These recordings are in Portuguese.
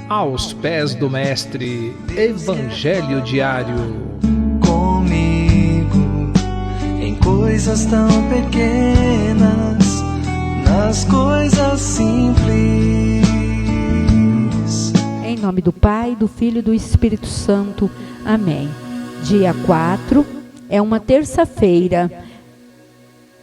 Aos pés do Mestre, Evangelho Diário. Comigo, em coisas tão pequenas, nas coisas simples. Em nome do Pai, do Filho e do Espírito Santo. Amém. Dia 4 é uma terça-feira,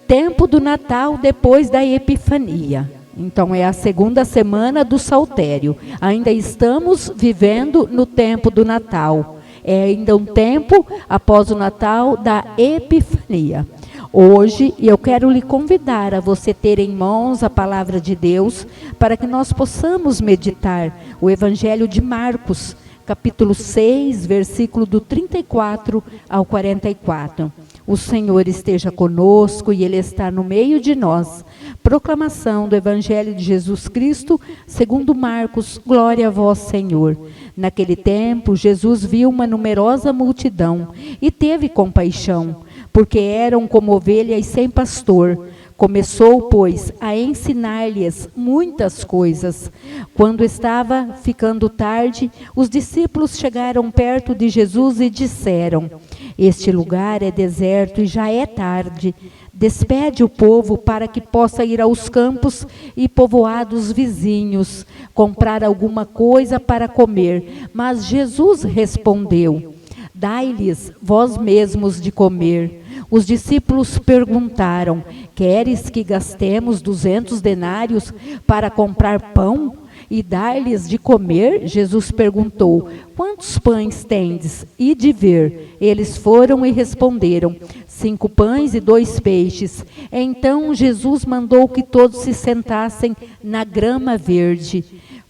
tempo do Natal depois da Epifania. Então é a segunda semana do Saltério. Ainda estamos vivendo no tempo do Natal. É ainda um tempo após o Natal da Epifania. Hoje eu quero lhe convidar a você ter em mãos a palavra de Deus para que nós possamos meditar o Evangelho de Marcos, capítulo 6, versículo do 34 ao 44. O Senhor esteja conosco e Ele está no meio de nós. Proclamação do Evangelho de Jesus Cristo, segundo Marcos. Glória a vós, Senhor. Naquele tempo, Jesus viu uma numerosa multidão e teve compaixão, porque eram como ovelhas sem pastor. Começou, pois, a ensinar-lhes muitas coisas. Quando estava ficando tarde, os discípulos chegaram perto de Jesus e disseram: este lugar é deserto e já é tarde. Despede o povo para que possa ir aos campos e povoados vizinhos, comprar alguma coisa para comer. Mas Jesus respondeu: dai-lhes vós mesmos de comer. Os discípulos perguntaram: queres que gastemos 200 denários para comprar pão e dar-lhes de comer? Jesus perguntou: quantos pães tendes? E de ver. Eles foram e responderam: 5 pães e 2 peixes. Então Jesus mandou que todos se sentassem na grama verde,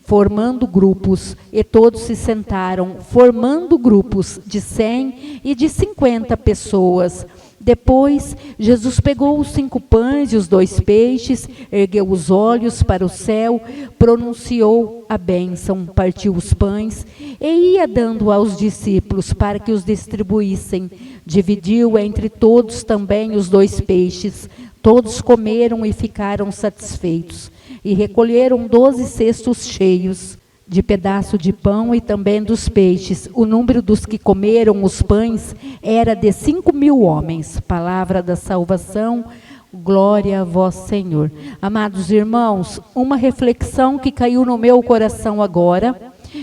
formando grupos, e todos se sentaram, formando grupos de 100 e de 50 pessoas. Depois, Jesus pegou os 5 pães e os 2 peixes, ergueu os olhos para o céu, pronunciou a bênção, partiu os pães e ia dando aos discípulos para que os distribuíssem. Dividiu entre todos também os 2 peixes. Todos comeram e ficaram satisfeitos. E recolheram 12 cestos cheios de pedaço de pão e também dos peixes. O número dos que comeram os pães era de 5.000 homens. Palavra da salvação, glória a vós, Senhor. Amados irmãos, uma reflexão que caiu no meu coração agora,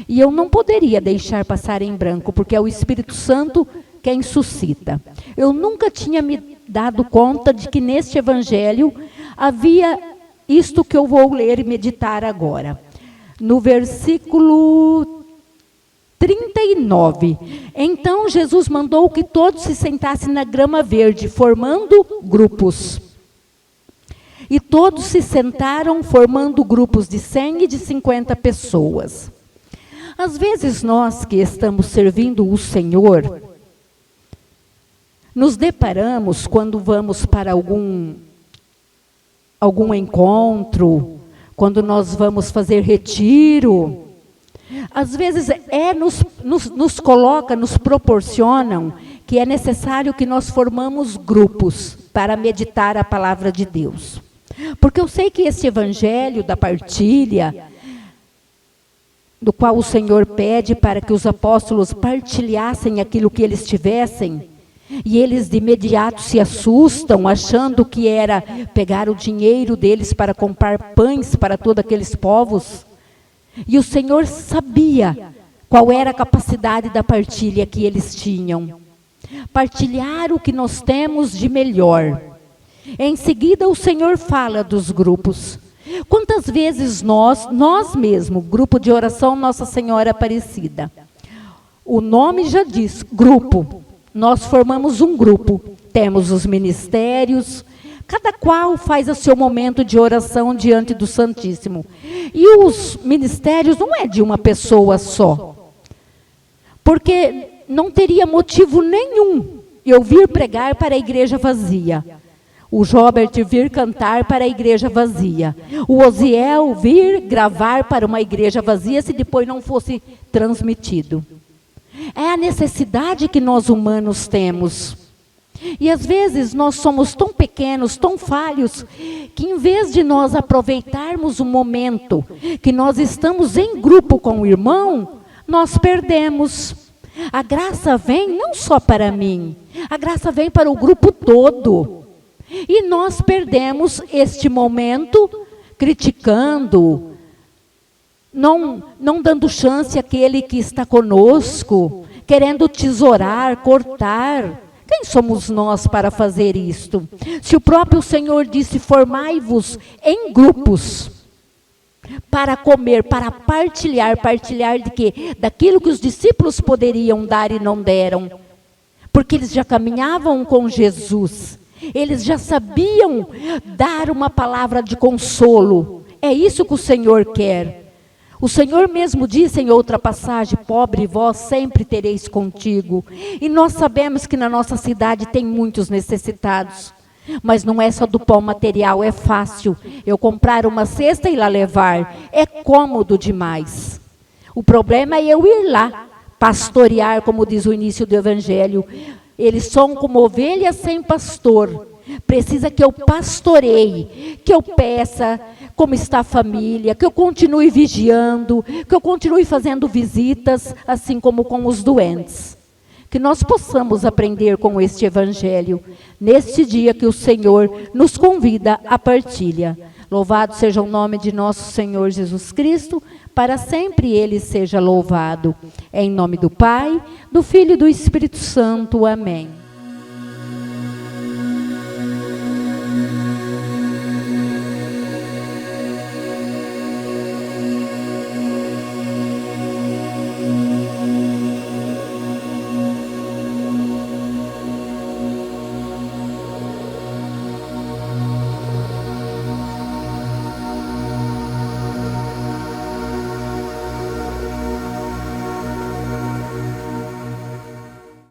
e eu não poderia deixar passar em branco, porque é o Espírito Santo quem suscita. Eu nunca tinha me dado conta de que neste Evangelho havia isto que eu vou ler e meditar agora. No versículo 39. Então Jesus mandou que todos se sentassem na grama verde, formando grupos. E todos se sentaram, formando grupos de 100 e de 50 pessoas. Às vezes nós que estamos servindo o Senhor, nos deparamos quando vamos para algum encontro, quando nós vamos fazer retiro, às vezes nos coloca, nos proporcionam que é necessário que nós formamos grupos para meditar a palavra de Deus. Porque eu sei que esse evangelho da partilha, do qual o Senhor pede para que os apóstolos partilhassem aquilo que eles tivessem, e eles de imediato se assustam, achando que era pegar o dinheiro deles para comprar pães para todos aqueles povos. E o Senhor sabia qual era a capacidade da partilha que eles tinham. Partilhar o que nós temos de melhor. Em seguida o Senhor fala dos grupos. Quantas vezes nós mesmos, grupo de oração Nossa Senhora Aparecida, o nome já diz, grupo. Nós formamos um grupo, temos os ministérios, cada qual faz o seu momento de oração diante do Santíssimo. E os ministérios não é de uma pessoa só, porque não teria motivo nenhum eu vir pregar para a igreja vazia, o Robert vir cantar para a igreja vazia, o Osiel vir gravar para uma igreja vazia se depois não fosse transmitido. É a necessidade que nós humanos temos. E às vezes nós somos tão pequenos, tão falhos, que em vez de nós aproveitarmos o momento que nós estamos em grupo com o irmão, nós perdemos. A graça vem não só para mim, a graça vem para o grupo todo. E nós perdemos este momento criticando, não dando chance àquele que está conosco, querendo tesourar, cortar. Quem somos nós para fazer isto? Se o próprio Senhor disse, formai-vos em grupos, para comer, para partilhar de quê? Daquilo que os discípulos poderiam dar e não deram. Porque eles já caminhavam com Jesus. Eles já sabiam dar uma palavra de consolo. É isso que o Senhor quer. O Senhor mesmo disse em outra passagem, pobre vós sempre tereis contigo. E nós sabemos que na nossa cidade tem muitos necessitados. Mas não é só do pão material, é fácil eu comprar uma cesta e lá levar. É cômodo demais. O problema é eu ir lá, pastorear, como diz o início do Evangelho. Eles são como ovelhas sem pastor. Precisa que eu pastoreie, que eu peça como está a família, que eu continue vigiando, que eu continue fazendo visitas, assim como com os doentes. Que nós possamos aprender com este Evangelho, neste dia que o Senhor nos convida à partilha. Louvado seja o nome de nosso Senhor Jesus Cristo, para sempre Ele seja louvado. Em nome do Pai, do Filho e do Espírito Santo. Amém.